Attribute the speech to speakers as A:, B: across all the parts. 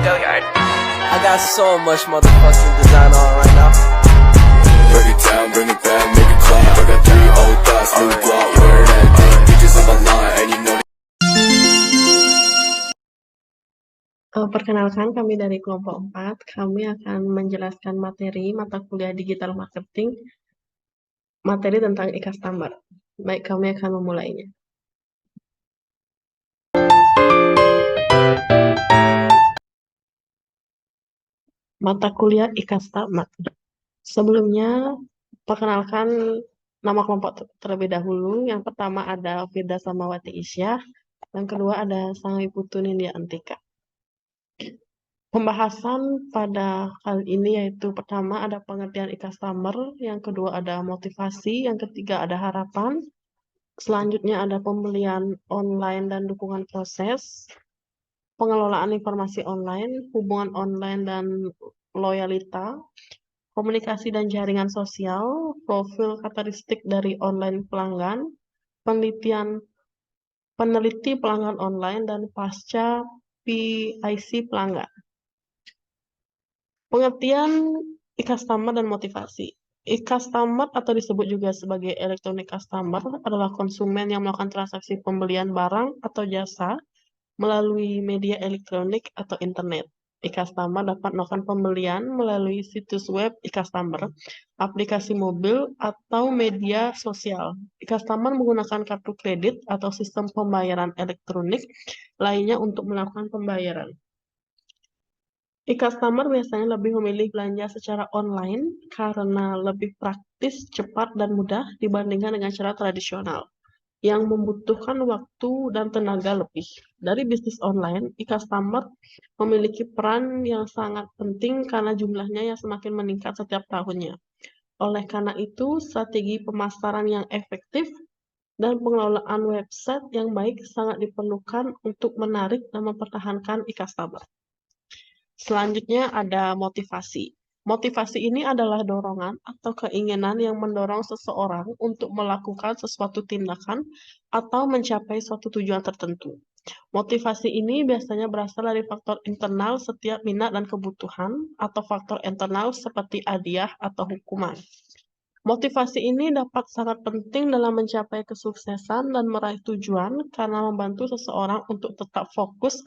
A: I got so much motherfucking design on right now.
B: Break it down, bring it back, make it clap. I got 3 old thoughts, new block, where that day. Bitches on my line, and you know.
C: Perkenalkan, kami dari kelompok 4. Kami akan menjelaskan materi mata kuliah digital marketing, materi tentang e-customer. Baik, kami akan memulainya. Mata kuliah e-customer. Sebelumnya, perkenalkan nama kelompok terlebih dahulu. Yang pertama ada Firda Samawati Isyah. Yang kedua ada Sangi Putu Nindya Antika. Pembahasan pada kali ini yaitu pertama ada pengertian e-customer, yang kedua ada motivasi, yang ketiga ada harapan, selanjutnya ada pembelian online dan dukungan proses, pengelolaan informasi online, hubungan online dan loyalita, komunikasi dan jaringan sosial, profil karakteristik dari online pelanggan, peneliti pelanggan online, dan pasca PIC pelanggan. Pengertian e-customer dan motivasi. E-customer atau disebut juga sebagai electronic customer adalah konsumen yang melakukan transaksi pembelian barang atau jasa melalui media elektronik atau internet. E-customer dapat melakukan pembelian melalui situs web e-customer, aplikasi mobil, atau media sosial. E-customer menggunakan kartu kredit atau sistem pembayaran elektronik lainnya untuk melakukan pembayaran. E-customer biasanya lebih memilih belanja secara online karena lebih praktis, cepat, dan mudah dibandingkan dengan cara tradisional yang membutuhkan waktu dan tenaga lebih. Dari bisnis online, e-customer memiliki peran yang sangat penting karena jumlahnya yang semakin meningkat setiap tahunnya. Oleh karena itu, strategi pemasaran yang efektif dan pengelolaan website yang baik sangat diperlukan untuk menarik dan mempertahankan e-customer. Selanjutnya ada motivasi. Motivasi ini adalah dorongan atau keinginan yang mendorong seseorang untuk melakukan sesuatu tindakan atau mencapai suatu tujuan tertentu. Motivasi ini biasanya berasal dari faktor internal setiap minat dan kebutuhan atau faktor eksternal seperti hadiah atau hukuman. Motivasi ini dapat sangat penting dalam mencapai kesuksesan dan meraih tujuan karena membantu seseorang untuk tetap fokus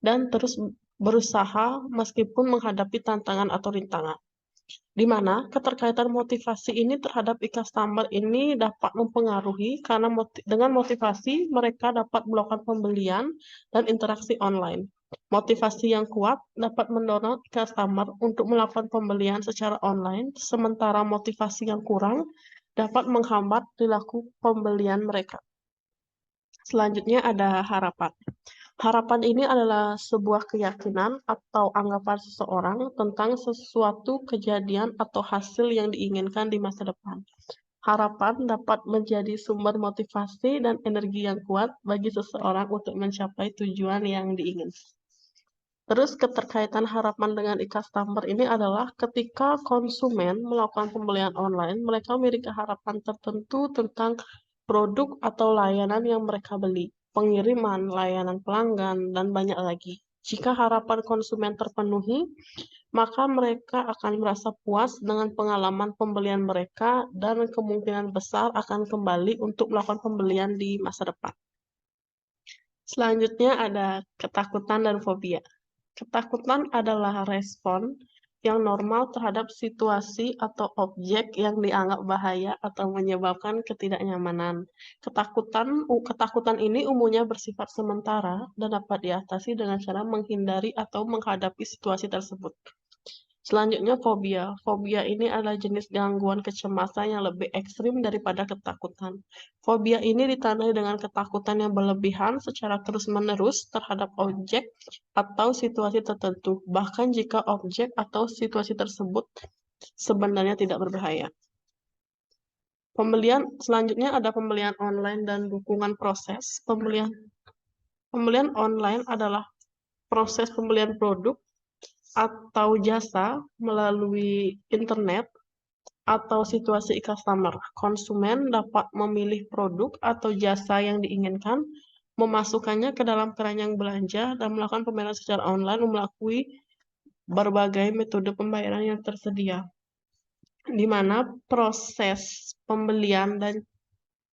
C: dan terus berusaha meskipun menghadapi tantangan atau rintangan. Di mana keterkaitan motivasi ini terhadap e-customer ini dapat mempengaruhi karena dengan motivasi mereka dapat melakukan pembelian dan interaksi online. Motivasi yang kuat dapat mendorong e-customer untuk melakukan pembelian secara online, sementara motivasi yang kurang dapat menghambat perilaku pembelian mereka. Selanjutnya ada harapan. Harapan ini adalah sebuah keyakinan atau anggapan seseorang tentang sesuatu kejadian atau hasil yang diinginkan di masa depan. Harapan dapat menjadi sumber motivasi dan energi yang kuat bagi seseorang untuk mencapai tujuan yang diinginkan. Terus keterkaitan harapan dengan e-customer ini adalah ketika konsumen melakukan pembelian online, mereka memiliki harapan tertentu tentang produk atau layanan yang mereka beli, pengiriman, layanan pelanggan, dan banyak lagi. Jika harapan konsumen terpenuhi, maka mereka akan merasa puas dengan pengalaman pembelian mereka dan kemungkinan besar akan kembali untuk melakukan pembelian di masa depan. Selanjutnya ada ketakutan dan fobia. Ketakutan adalah respon yang normal terhadap situasi atau objek yang dianggap bahaya atau menyebabkan ketidaknyamanan. Ketakutan ini umumnya bersifat sementara dan dapat diatasi dengan cara menghindari atau menghadapi situasi tersebut. Selanjutnya fobia. Fobia ini adalah jenis gangguan kecemasan yang lebih ekstrim daripada ketakutan. Fobia ini ditandai dengan ketakutan yang berlebihan secara terus-menerus terhadap objek atau situasi tertentu, bahkan jika objek atau situasi tersebut sebenarnya tidak berbahaya. Selanjutnya ada pembelian online dan dukungan proses. Pembelian online adalah proses pembelian produk atau jasa melalui internet atau situasi e-customer. Konsumen dapat memilih produk atau jasa yang diinginkan memasukkannya ke dalam keranjang belanja dan melakukan pembayaran secara online melalui berbagai metode pembayaran yang tersedia, di mana proses pembelian dan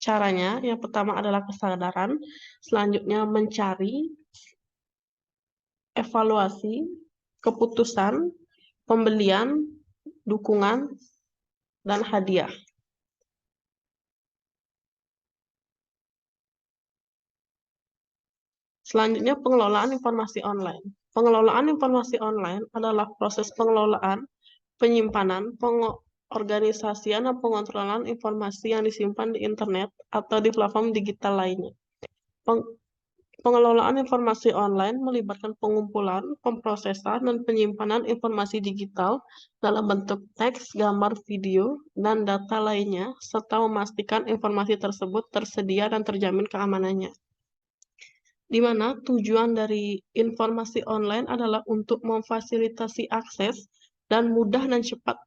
C: caranya yang pertama adalah kesadaran, selanjutnya mencari, evaluasi, keputusan, pembelian, dukungan, dan hadiah. Selanjutnya, pengelolaan informasi online. Pengelolaan informasi online adalah proses pengelolaan, penyimpanan, pengorganisasian, dan pengontrolan informasi yang disimpan di internet atau di platform digital lainnya. Pengelolaan informasi online melibatkan pengumpulan, pemrosesan, dan penyimpanan informasi digital dalam bentuk teks, gambar, video, dan data lainnya, serta memastikan informasi tersebut tersedia dan terjamin keamanannya. Di mana tujuan dari informasi online adalah untuk memfasilitasi akses dan mudah dan cepat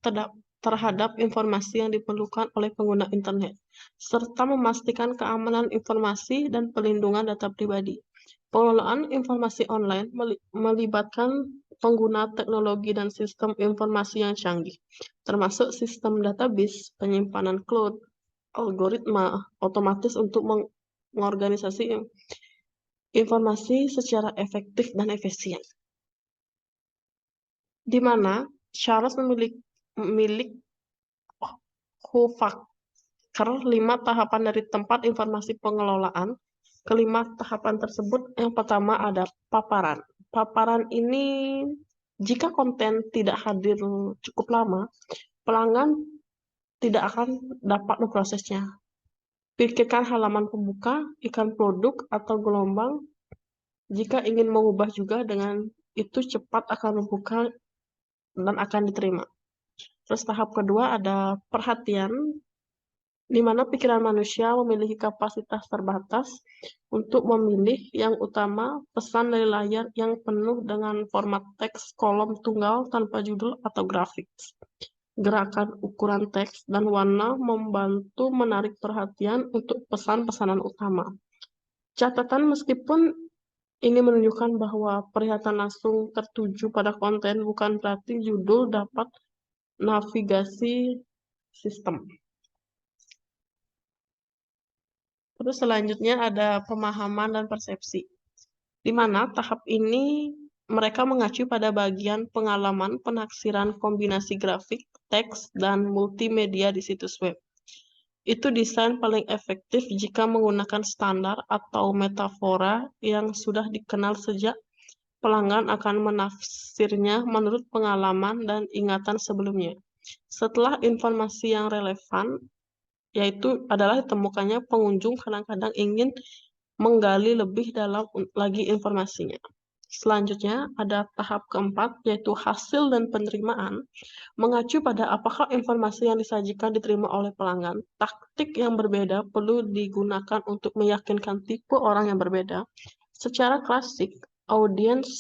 C: terhadap informasi yang diperlukan oleh pengguna internet, serta memastikan keamanan informasi dan perlindungan data pribadi. Pengelolaan informasi online melibatkan pengguna teknologi dan sistem informasi yang canggih, termasuk sistem database, penyimpanan cloud, algoritma otomatis untuk mengorganisasi informasi secara efektif dan efisien. Di mana Charles memiliki Huffaker 5 tahapan dari tempat informasi pengelolaan. Kelima tahapan tersebut, yang pertama ada paparan. Paparan ini, jika konten tidak hadir cukup lama, pelanggan tidak akan dapat memprosesnya. Pikirkan halaman pembuka, iklan produk, atau gelombang. Jika ingin mengubah juga dengan itu cepat akan membuka dan akan diterima. Terus tahap kedua ada perhatian, di mana pikiran manusia memiliki kapasitas terbatas untuk memilih yang utama pesan dari layar yang penuh dengan format teks kolom tunggal tanpa judul atau grafik. Gerakan ukuran teks dan warna membantu menarik perhatian untuk pesan-pesanan utama. Catatan, meskipun ini menunjukkan bahwa perhatian langsung tertuju pada konten, bukan berarti judul dapat navigasi sistem. Terus selanjutnya ada pemahaman dan persepsi, di mana tahap ini mereka mengacu pada bagian pengalaman penaksiran kombinasi grafik, teks, dan multimedia di situs web. Itu desain paling efektif jika menggunakan standar atau metafora yang sudah dikenal sejak pelanggan akan menafsirnya menurut pengalaman dan ingatan sebelumnya. Setelah informasi yang relevan, yaitu adalah ditemukannya pengunjung kadang-kadang ingin menggali lebih dalam lagi informasinya. Selanjutnya ada tahap keempat, yaitu hasil dan penerimaan. Mengacu pada apakah informasi yang disajikan diterima oleh pelanggan. Taktik yang berbeda perlu digunakan untuk meyakinkan tipe orang yang berbeda. Secara klasik, audiens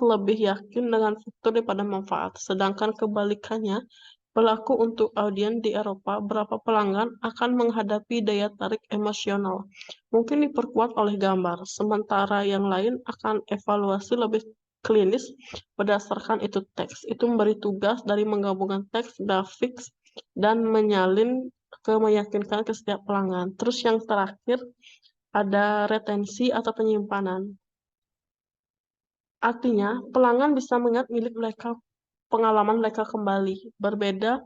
C: lebih yakin dengan fitur daripada manfaat, sedangkan kebalikannya berlaku untuk audiens di Eropa. Berapa pelanggan akan menghadapi daya tarik emosional, mungkin diperkuat oleh gambar, sementara yang lain akan evaluasi lebih klinis berdasarkan itu teks. Itu memberi tugas dari menggabungkan teks, grafik, dan menyalin meyakinkan ke setiap pelanggan. Terus yang terakhir ada retensi atau penyimpanan. Artinya, pelanggan bisa mengingat milik mereka pengalaman mereka kembali. Berbeda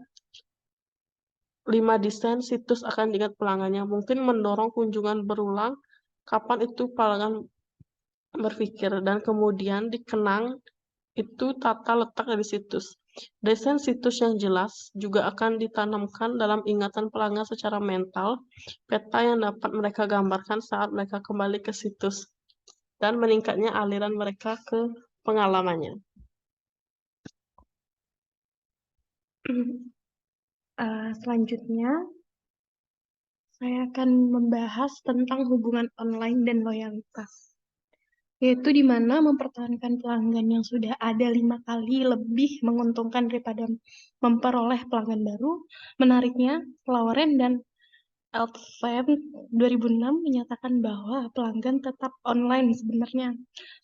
C: 5 desain situs akan diingat pelanggannya. Mungkin mendorong kunjungan berulang, kapan itu pelanggan berpikir, dan kemudian dikenang itu tata letak dari situs. Desain situs yang jelas juga akan ditanamkan dalam ingatan pelanggan secara mental, peta yang dapat mereka gambarkan saat mereka kembali ke situs, dan meningkatnya aliran mereka ke pengalamannya.
D: Selanjutnya, saya akan membahas tentang hubungan online dan loyalitas, yaitu di mana mempertahankan pelanggan yang sudah ada 5 kali lebih menguntungkan daripada memperoleh pelanggan baru. Menariknya, Lauren dan Altfam 2006 menyatakan bahwa pelanggan tetap online sebenarnya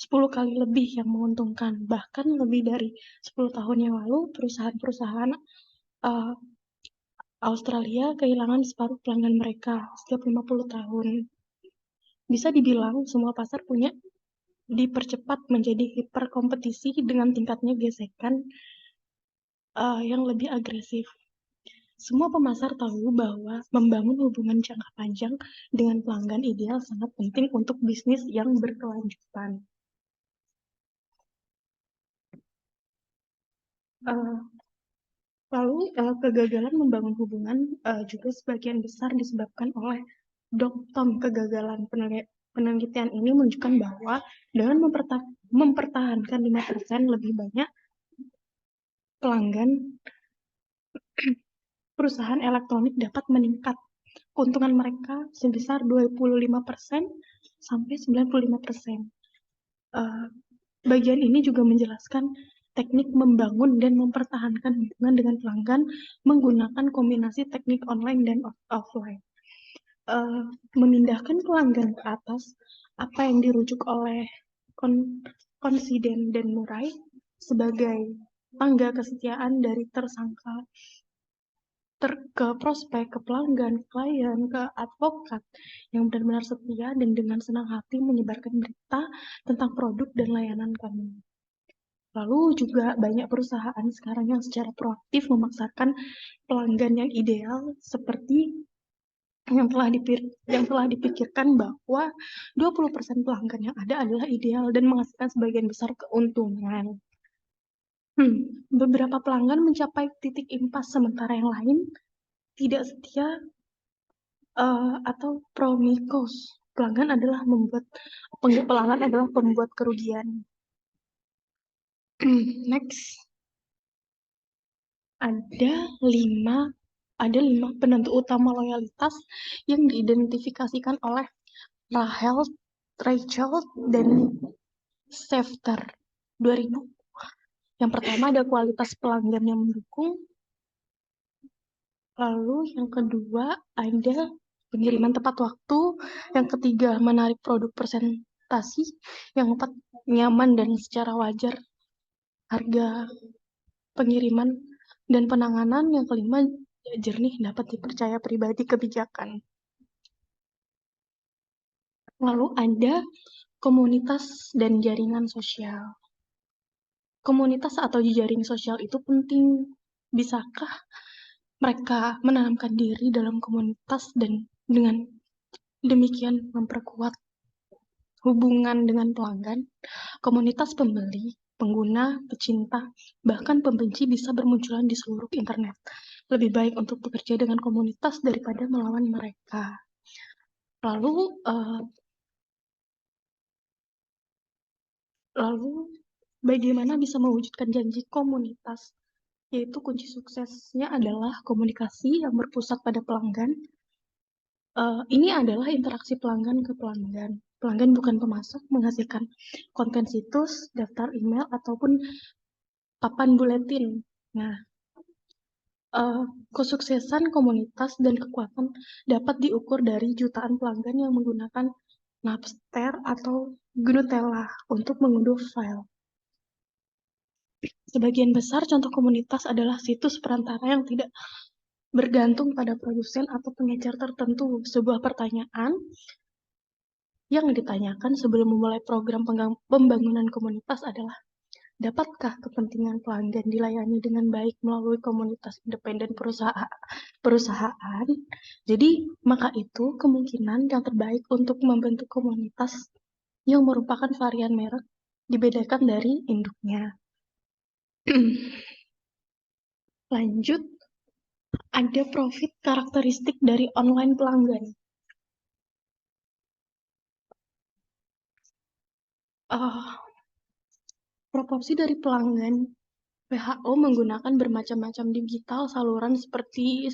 D: 10 kali lebih yang menguntungkan. Bahkan lebih dari 10 tahun yang lalu, perusahaan-perusahaan uh, Australia kehilangan separuh pelanggan mereka setiap 50 tahun. Bisa dibilang semua pasar punya dipercepat menjadi hiperkompetisi dengan tingkatnya gesekan yang lebih agresif. Semua pemasar tahu bahwa membangun hubungan jangka panjang dengan pelanggan ideal sangat penting untuk bisnis yang berkelanjutan. Lalu kegagalan membangun hubungan juga sebagian besar disebabkan oleh Dom kegagalan penelitian ini menunjukkan bahwa dengan mempertahankan 5% lebih banyak pelanggan, perusahaan elektronik dapat meningkat keuntungan mereka sebesar 25% sampai 95%. Bagian ini juga menjelaskan teknik membangun dan mempertahankan hubungan dengan pelanggan menggunakan kombinasi teknik online dan offline. Memindahkan pelanggan ke atas, apa yang dirujuk oleh Considen dan Murray sebagai tangga kesetiaan dari tersangka ke prospek, ke pelanggan, ke klien, ke advokat yang benar-benar setia dan dengan senang hati menyebarkan berita tentang produk dan layanan kami. Lalu juga banyak perusahaan sekarang yang secara proaktif memasarkan pelanggan yang ideal seperti yang telah dipikirkan bahwa 20% pelanggan yang ada adalah ideal dan menghasilkan sebagian besar keuntungan. Beberapa pelanggan mencapai titik impas sementara yang lain tidak setia atau promikos. Pelanggan adalah pembuat kerugian. Next, ada 5 penentu utama loyalitas yang diidentifikasikan oleh Rachel dan Schefter 2000. Yang pertama ada kualitas pelanggan yang mendukung. Lalu yang kedua ada pengiriman tepat waktu. Yang ketiga menarik produk presentasi. Yang keempat nyaman dan secara wajar harga pengiriman dan penanganan. Yang kelima jernih dapat dipercaya pribadi kebijakan. Lalu ada komunitas dan jaringan sosial. Komunitas atau jaring sosial itu penting. Bisakah mereka menanamkan diri dalam komunitas dan dengan demikian memperkuat hubungan dengan pelanggan? Komunitas pembeli, pengguna, pecinta, bahkan pembenci bisa bermunculan di seluruh internet. Lebih baik untuk bekerja dengan komunitas daripada melawan mereka. Lalu bagaimana bisa mewujudkan janji komunitas? Yaitu kunci suksesnya adalah komunikasi yang berpusat pada pelanggan. Ini adalah interaksi pelanggan ke pelanggan. Pelanggan bukan pemasok, menghasilkan konten situs, daftar email, ataupun papan buletin. Nah, kesuksesan komunitas dan kekuatan dapat diukur dari jutaan pelanggan yang menggunakan Napster atau Gnutella untuk mengunduh file. Sebagian besar contoh komunitas adalah situs perantara yang tidak bergantung pada produsen atau pengecer tertentu. Sebuah pertanyaan yang ditanyakan sebelum memulai program pembangunan komunitas adalah, dapatkah kepentingan pelanggan dilayani dengan baik melalui komunitas independen perusahaan? Jadi, maka itu kemungkinan yang terbaik untuk membentuk komunitas yang merupakan varian merek dibedakan dari induknya. Lanjut, ada profit karakteristik dari online pelanggan. Proporsi dari pelanggan WHO menggunakan bermacam-macam digital saluran seperti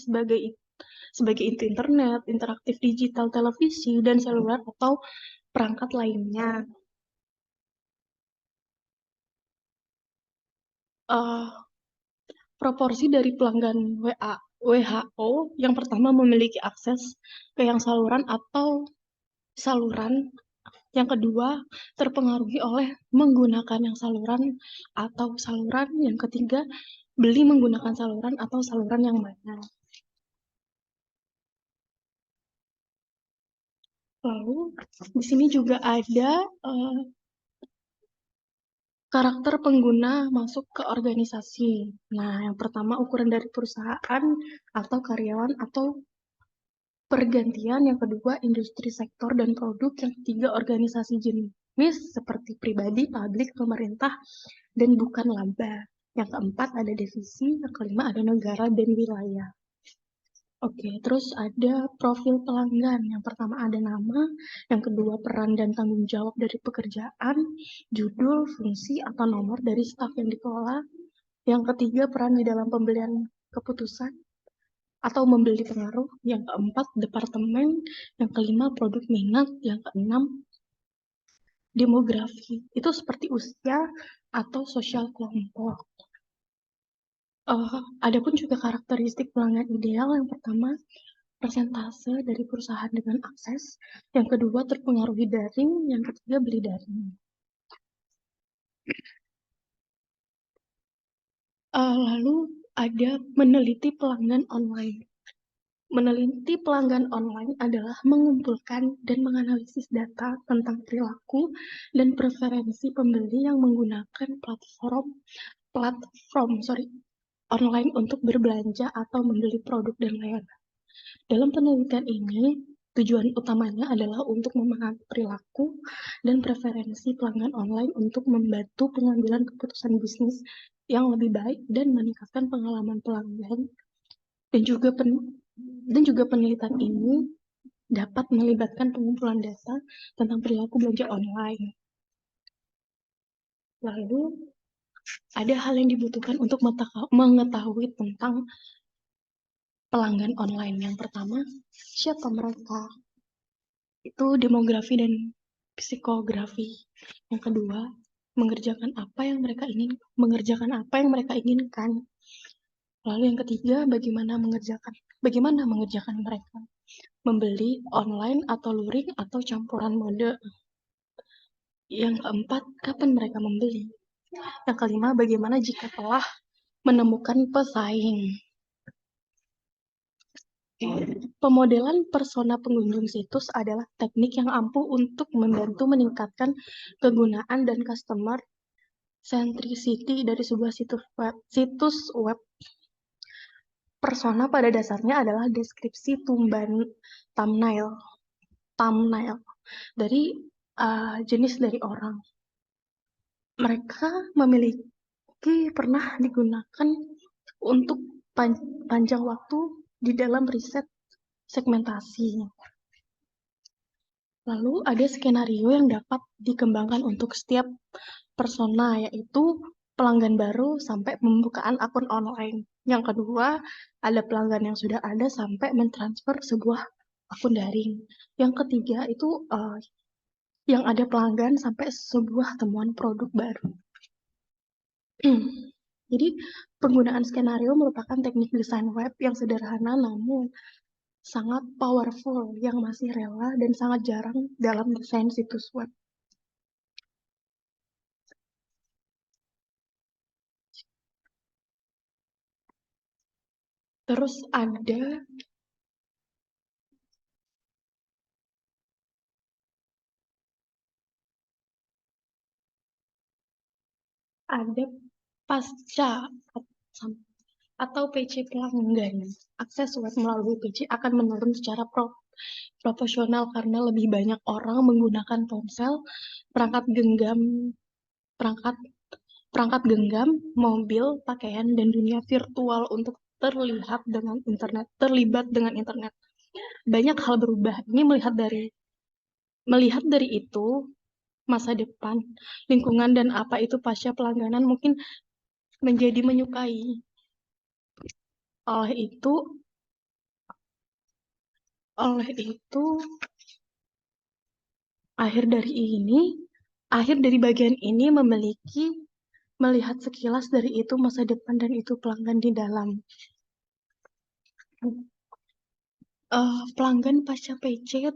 D: sebagai internet, interaktif digital, televisi, dan seluler atau perangkat lainnya. Proporsi dari pelanggan WA WHO yang pertama memiliki akses ke yang saluran atau saluran, yang kedua terpengaruhi oleh menggunakan yang saluran atau saluran, yang ketiga beli menggunakan saluran atau saluran yang mana. Lalu di sini juga ada karakter pengguna masuk ke organisasi. Nah, yang pertama ukuran dari perusahaan atau karyawan atau pergantian, yang kedua industri, sektor, dan produk, yang ketiga organisasi jenis seperti pribadi, publik, pemerintah, dan bukan laba. Yang keempat ada divisi, yang kelima ada negara dan wilayah. Oke, terus ada profil pelanggan. Yang pertama ada nama, yang kedua peran dan tanggung jawab dari pekerjaan, judul, fungsi, atau nomor dari staf yang dikelola. Yang ketiga peran di dalam pembelian keputusan atau membeli pengaruh. Yang keempat departemen, yang kelima produk minat, yang keenam demografi. Itu seperti usia atau sosial kelompok. Adapun juga karakteristik pelanggan ideal, yang pertama persentase dari perusahaan dengan akses, yang kedua terpengaruhi daring, yang ketiga beli daring. Lalu ada meneliti pelanggan online. Meneliti pelanggan online adalah mengumpulkan dan menganalisis data tentang perilaku dan preferensi pembeli yang menggunakan platform online untuk berbelanja atau membeli produk dan layanan. Dalam penelitian ini, tujuan utamanya adalah untuk memahami perilaku dan preferensi pelanggan online untuk membantu pengambilan keputusan bisnis yang lebih baik dan meningkatkan pengalaman pelanggan. Dan juga penelitian ini dapat melibatkan pengumpulan data tentang perilaku belanja online. Lalu, ada hal yang dibutuhkan untuk mengetahui tentang pelanggan online. Yang pertama, siapa mereka? Itu demografi dan psikografi. Yang kedua, mengerjakan apa yang mereka inginkan. Lalu yang ketiga, bagaimana mengerjakan mereka? Membeli online atau luring atau campuran mode. Yang keempat, kapan mereka membeli? Yang kelima, bagaimana jika telah menemukan pesaing? Pemodelan persona pengunjung situs adalah teknik yang ampuh untuk membantu meningkatkan kegunaan dan customer centricity dari sebuah situs web. Persona pada dasarnya adalah deskripsi thumbnail dari jenis dari orang. Mereka pernah digunakan untuk panjang waktu di dalam riset segmentasi. Lalu ada skenario yang dapat dikembangkan untuk setiap persona, yaitu pelanggan baru sampai pembukaan akun online. Yang kedua, ada pelanggan yang sudah ada sampai mentransfer sebuah akun daring. Yang ketiga itu yang ada pelanggan sampai sebuah temuan produk baru. Jadi, penggunaan skenario merupakan teknik desain web yang sederhana namun sangat powerful, yang masih rela dan sangat jarang dalam desain situs web. Terus ada pasca atau PC pelanggan. Akses web melalui PC akan menurun secara proporsional karena lebih banyak orang menggunakan ponsel, perangkat genggam, mobil, pakaian, dan dunia virtual untuk terlibat dengan internet. Banyak hal berubah. Ini melihat dari itu, masa depan, lingkungan, dan apa itu pasca pelangganan mungkin menjadi menyukai. Oleh itu, akhir dari bagian ini melihat sekilas dari itu masa depan dan itu pelanggan di dalam. Pelanggan pasca PC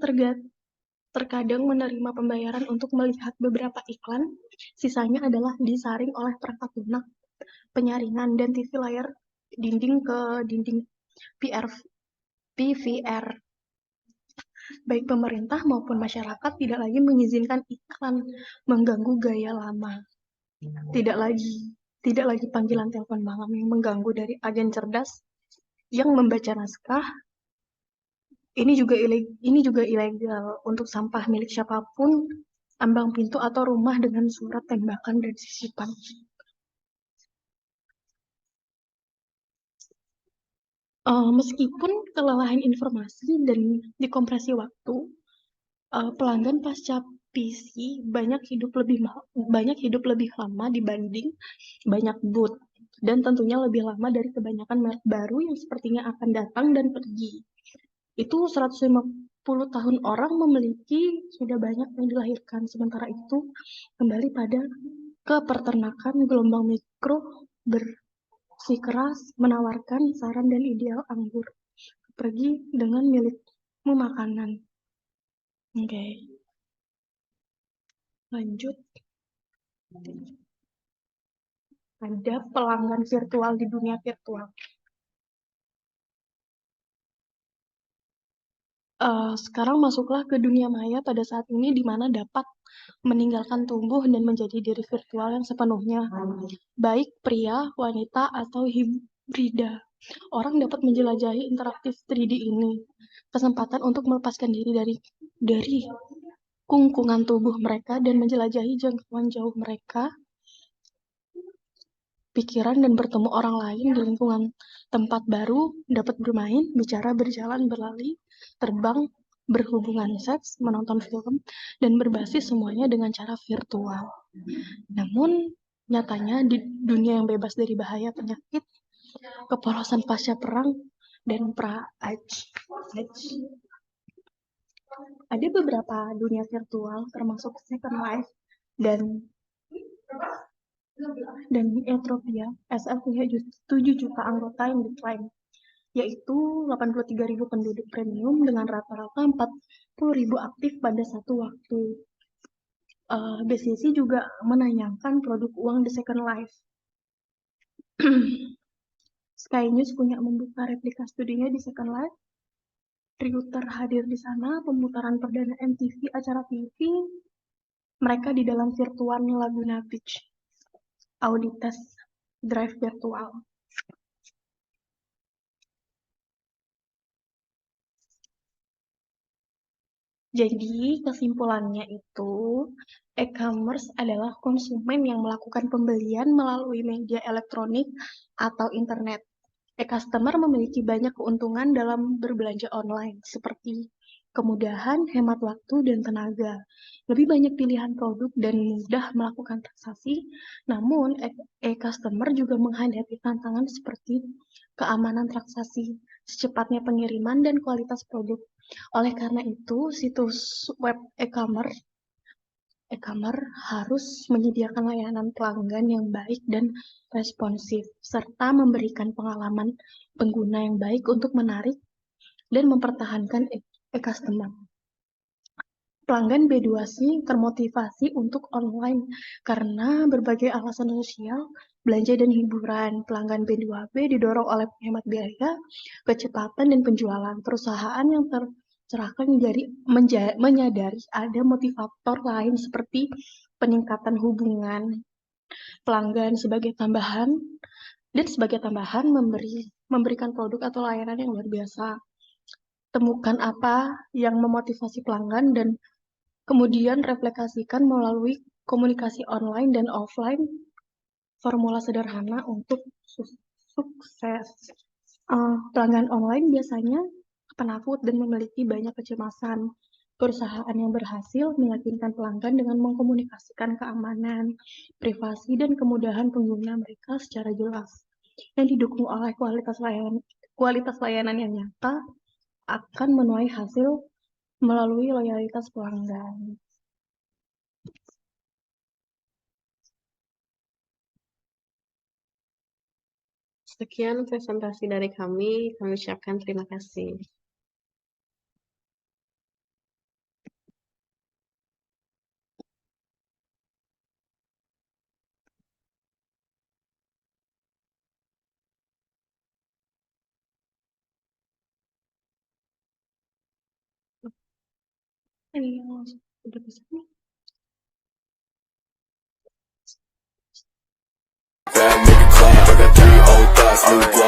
D: terkadang menerima pembayaran untuk melihat beberapa iklan, sisanya adalah disaring oleh perangkat lunak, penyaringan, dan TV layar dinding ke dinding PVR. Baik pemerintah maupun masyarakat tidak lagi mengizinkan iklan mengganggu gaya lama. Tidak lagi panggilan telepon malam yang mengganggu dari agen cerdas yang membaca naskah. Ini juga ilegal untuk sampah milik siapapun, ambang pintu atau rumah dengan surat tembakan dan sisipan. Meskipun kelelahan informasi dan dikompresi waktu, pelanggan pasca PC banyak hidup lebih lama dibanding banyak boot, dan tentunya lebih lama dari kebanyakan merek baru yang sepertinya akan datang dan pergi. Itu 150 tahun orang memiliki sudah banyak yang dilahirkan. Sementara itu, kembali ke peternakan, gelombang mikro bersikeras menawarkan saran dan ideal anggur. Pergi dengan milikmu makanan. Oke. Lanjut. Ada pelanggan virtual di dunia virtual. Sekarang masuklah ke dunia maya pada saat ini di mana dapat meninggalkan tubuh dan menjadi diri virtual yang sepenuhnya, baik pria, wanita, atau hibrida. Orang dapat menjelajahi interaktif 3D ini, kesempatan untuk melepaskan diri dari kungkungan tubuh mereka dan menjelajahi jangkauan jauh mereka, pikiran, dan bertemu orang lain di lingkungan tempat baru, dapat bermain, bicara, berjalan, berlari, terbang, berhubungan seks, menonton film, dan berbasis semuanya dengan cara virtual. Namun, nyatanya di dunia yang bebas dari bahaya penyakit, kepolosan pasca perang, dan pra-age, ada beberapa dunia virtual termasuk Second Life dan Entropia. SF punya 7 juta anggota yang diklaim, yaitu 83.000 penduduk premium dengan rata-rata 40.000 aktif pada satu waktu. BCC juga menayangkan produk uang The Second Life. Sky News punya membuka replika studinya di Second Life. Reuter hadir di sana, pemutaran perdana MTV, acara TV, mereka di dalam virtual Laguna Beach. Audites Drive virtual. Jadi, kesimpulannya itu, e-commerce adalah konsumen yang melakukan pembelian melalui media elektronik atau internet. E-customer memiliki banyak keuntungan dalam berbelanja online, seperti kemudahan, hemat waktu, dan tenaga. Lebih banyak pilihan produk dan mudah melakukan transaksi, namun e-customer juga menghadapi tantangan seperti keamanan transaksi, secepatnya pengiriman, dan kualitas produk. Oleh karena itu, situs web e-commerce harus menyediakan layanan pelanggan yang baik dan responsif, serta memberikan pengalaman pengguna yang baik untuk menarik dan mempertahankan e-customer. Pelanggan B2C termotivasi untuk online karena berbagai alasan sosial, belanja, dan hiburan. Pelanggan B2B didorong oleh hemat biaya, kecepatan, dan penjualan. Perusahaan yang tercerahkan menyadari ada motivator lain seperti peningkatan hubungan pelanggan sebagai tambahan memberikan produk atau layanan yang luar biasa. Temukan apa yang memotivasi pelanggan dan kemudian replikasikan melalui komunikasi online dan offline, formula sederhana untuk sukses. Pelanggan online biasanya penakut dan memiliki banyak kecemasan. Perusahaan yang berhasil meyakinkan pelanggan dengan mengkomunikasikan keamanan, privasi, dan kemudahan pengguna mereka secara jelas, yang didukung oleh kualitas layanan yang nyata, akan menuai hasil melalui loyalitas pelanggan.
C: Sekian presentasi dari kami ucapkan terima kasih.
D: Ini yang langsung
C: Udah bisa nih.
B: Bad, make it clap. I got 3 old thoughts, new block.